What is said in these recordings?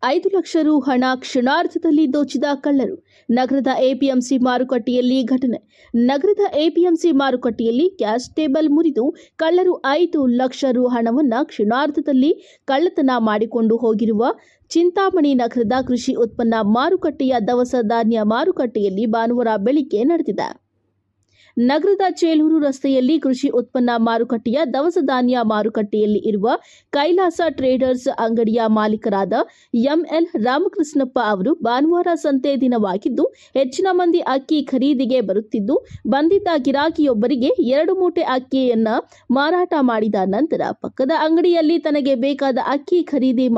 5 ಲಕ್ಷ ರು ಹಣ ಕ್ಷಣಾರ್ಧದಲ್ಲಿ ದೋಚಿದ ಕಳ್ಳರು. ನಗರದ ಎಪಿಎಂಸಿ ಮಾರುಕಟ್ಟೆಯಲ್ಲಿ ಘಟನೆ. ನಗರದ ಎಪಿಎಂಸಿ ಮಾರುಕಟ್ಟೆಯಲ್ಲಿ ಕ್ಯಾಶ್ ಟೇಬಲ್ ಮುರಿದು ಕಳ್ಳರು 5 ಲಕ್ಷ ರು ಹಣವನ್ನು ಕ್ಷಣಾರ್ಧದಲ್ಲಿ ಕಳ್ಳತನ ಮಾಡಿಕೊಂಡು ಹೋಗಿರುವ ಚಿಂತಾಮಣಿ ನಗರದ ಕೃಷಿ ಉತ್ಪನ್ನ ಮಾರುಕಟ್ಟೆಯ ದವಸ ಧಾನ್ಯ ಮಾರುಕಟ್ಟೆಯಲ್ಲಿ ಭಾನುವಾರ ಬೆಳಿಗ್ಗೆ ನಡೆದಿದೆ. ನಗರದ ಚೇಳೂರು ರಸ್ತೆಯಲ್ಲಿ ಕೃಷಿ ಉತ್ಪನ್ನ ಮಾರುಕಟ್ಟೆಯ ದವಸ ಧಾನ್ಯ ಮಾರುಕಟ್ಟೆಯಲ್ಲಿ ಇರುವ ಕೈಲಾಸ ಟ್ರೇಡರ್ಸ್ ಅಂಗಡಿಯ ಮಾಲೀಕರಾದ ಎಂಎಲ್ ರಾಮಕೃಷ್ಣಪ್ಪ ಅವರು ಭಾನುವಾರ ಸಂತೆ ದಿನವಾಗಿದ್ದು ಹೆಚ್ಚಿನ ಮಂದಿ ಅಕ್ಕಿ ಖರೀದಿಗೆ ಬರುತ್ತಿದ್ದು, ಬಂದಿದ್ದ ಗಿರಾಕಿಯೊಬ್ಬರಿಗೆ 2 ಮೂಟೆ ಅಕ್ಕಿಯನ್ನ ಮಾರಾಟ ಮಾಡಿದ ನಂತರ ಪಕ್ಕದ ಅಂಗಡಿಯಲ್ಲಿ ತನಗೆ ಬೇಕಾದ ಅಕ್ಕಿ ಖರೀದಿ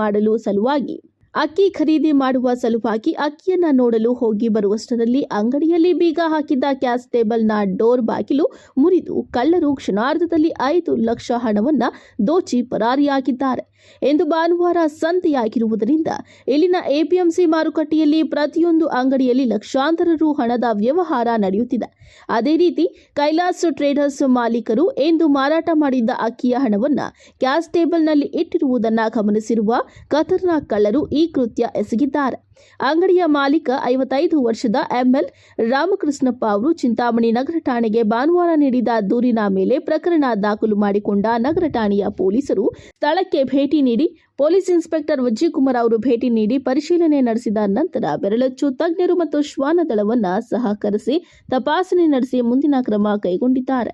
ಮಾಡುವ ಸಲುವಾಗಿ ಅಕ್ಕಿಯನ್ನ ನೋಡಲು ಹೋಗಿ ಬರುವಷ್ಟರಲ್ಲಿ ಅಂಗಡಿಯಲ್ಲಿ ಬೀಗ ಹಾಕಿದ್ದ ಕ್ಯಾಶ್ ಟೇಬಲ್ನ ಡೋರ್ ಬಾಗಿಲು ಮುರಿದು ಕಳ್ಳರು ಕ್ಷಣಾರ್ಧದಲ್ಲಿ 5 ಲಕ್ಷ ಹಣವನ್ನ ದೋಚಿ ಪರಾರಿಯಾಗಿದ್ದಾರೆ ಎಂದು ಭಾನುವಾರ ಸಂತೆಯಾಗಿರುವುದರಿಂದ ಇಲ್ಲಿನ ಎಪಿಎಂಸಿ ಮಾರುಕಟ್ಟೆಯಲ್ಲಿ ಪ್ರತಿಯೊಂದು ಅಂಗಡಿಯಲ್ಲಿ ಲಕ್ಷಾಂತರ ರು ಹಣದ ವ್ಯವಹಾರ ನಡೆಯುತ್ತಿದೆ. ಅದೇ ರೀತಿ ಕೈಲಾಸ್ ಟ್ರೇಡರ್ಸ್ ಮಾಲೀಕರು ಎಂದು ಮಾರಾಟ ಮಾಡಿದ್ದ ಅಕ್ಕಿಯ ಹಣವನ್ನ ಕ್ಯಾಶ್ ಟೇಬಲ್ನಲ್ಲಿ ಇಟ್ಟಿರುವುದನ್ನು ಗಮನಿಸಿರುವ ಖತರ್ನಾಕ್ ಕಳ್ಳರು ಈ ಕೃತ್ಯ ಎಸಗಿದ್ದಾರೆ. ಅಂಗಡಿಯ ಮಾಲೀಕ 55 ವರ್ಷದ ಎಂಎಲ್ ರಾಮಕೃಷ್ಣಪ್ಪ ಅವರು ಚಿಂತಾಮಣಿ ನಗರ ಠಾಣೆಗೆ ಭಾನುವಾರ ನೀಡಿದ ದೂರಿನ ಮೇಲೆ ಪ್ರಕರಣ ದಾಖಲು ಮಾಡಿಕೊಂಡ ನಗರ ಠಾಣೆಯ ಪೊಲೀಸರು ಸ್ಥಳಕ್ಕೆ ಭೇಟಿ ನೀಡಿ ಪೊಲೀಸ್ ಇನ್ಸ್ಪೆಕ್ಟರ್ ವಿಜಯಕುಮಾರ್ ಅವರು ಭೇಟಿ ನೀಡಿ ಪರಿಶೀಲನೆ ನಡೆಸಿದ ನಂತರ ಬೆರಳಚ್ಚು ತಜ್ಞರು ಮತ್ತು ಶ್ವಾನ ದಳವನ್ನು ಸಹಕರಿಸಿ ತಪಾಸಣೆ ನಡೆಸಿ ಮುಂದಿನ ಕ್ರಮ ಕೈಗೊಂಡಿದ್ದಾರೆ.